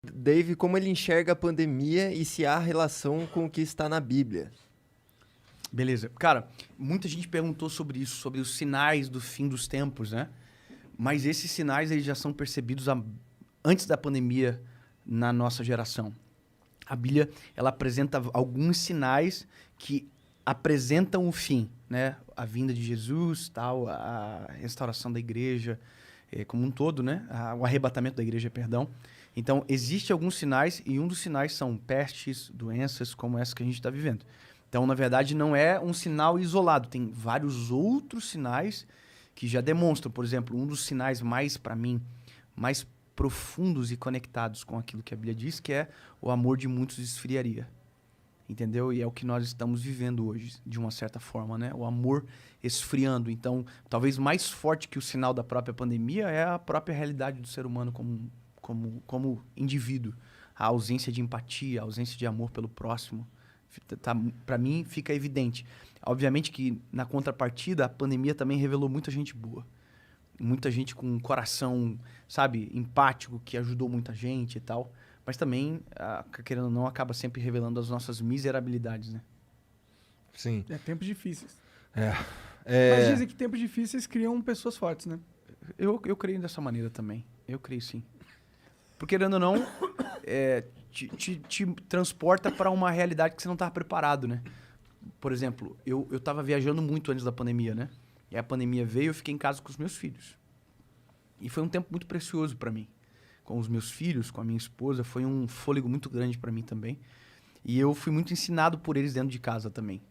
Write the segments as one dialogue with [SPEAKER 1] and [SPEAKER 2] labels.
[SPEAKER 1] Dave, como ele enxerga a pandemia e se há relação com o que está na Bíblia?
[SPEAKER 2] Beleza. Cara, muita gente perguntou sobre isso, sobre os sinais do fim dos tempos, né? Mas esses sinais eles já são percebidos antes da pandemia na nossa geração. A Bíblia, ela apresenta alguns sinais que apresentam o fim, né? A vinda de Jesus, tal, a restauração da igreja, como um todo, né? O arrebatamento da igreja, perdão. Então, existem alguns sinais e um dos sinais são pestes, doenças como essa que a gente está vivendo. Então, na verdade, não é um sinal isolado. Tem vários outros sinais que já demonstram. Por exemplo, um dos sinais mais, para mim, mais profundos e conectados com aquilo que a Bíblia diz, que é o amor de muitos esfriaria. Entendeu? E é o que nós estamos vivendo hoje, de uma certa forma, né? O amor esfriando. Então, talvez mais forte que o sinal da própria pandemia é a própria realidade do ser humano como indivíduo. A ausência de empatia, a ausência de amor pelo próximo. Para mim, fica evidente. Obviamente que, na contrapartida, a pandemia também revelou muita gente boa. Muita gente com um coração, sabe, empático, que ajudou muita gente e tal. Mas também, querendo ou não, acaba sempre revelando as nossas miserabilidades, né?
[SPEAKER 3] Sim.
[SPEAKER 4] É tempos difíceis.
[SPEAKER 3] É.
[SPEAKER 4] Mas dizem que tempos difíceis criam pessoas fortes, né?
[SPEAKER 2] Eu creio dessa maneira também. Eu creio sim. Porque, querendo ou não, te transporta para uma realidade que você não estava preparado, né? Por exemplo, eu estava viajando muito antes da pandemia, né? E a pandemia veio e eu fiquei em casa com os meus filhos. E foi um tempo muito precioso para mim. Com os meus filhos, com a minha esposa, foi um fôlego muito grande para mim também. E eu fui muito ensinado por eles dentro de casa também.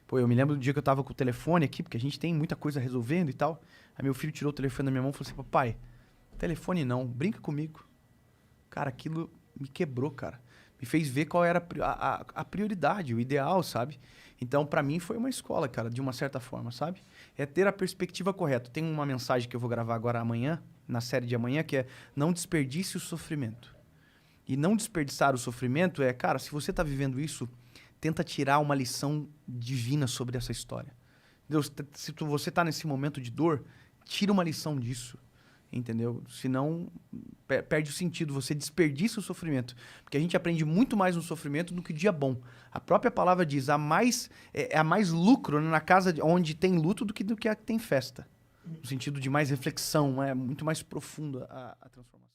[SPEAKER 2] Pô, eu me lembro do dia que eu tava com o telefone aqui, porque a gente tem muita coisa resolvendo e tal. Aí meu filho tirou o telefone da minha mão e falou assim: papai, telefone não, brinca comigo. Cara, aquilo me quebrou, cara. Me fez ver qual era a prioridade, o ideal, sabe? Então, pra mim, foi uma escola, cara, de uma certa forma, sabe? É ter a perspectiva correta. Tem uma mensagem que eu vou gravar agora amanhã, na série de amanhã, que é: não desperdice o sofrimento. E não desperdiçar o sofrimento é, cara, se você tá vivendo isso, tenta tirar uma lição divina sobre essa história. Deus, se você tá nesse momento de dor, tira uma lição disso. Entendeu? Senão, perde o sentido, você desperdiça o sofrimento. Porque a gente aprende muito mais no sofrimento do que dia bom. A própria palavra diz, há mais lucro na casa onde tem luto do que a que tem festa. No sentido de mais reflexão, é muito mais profundo a transformação.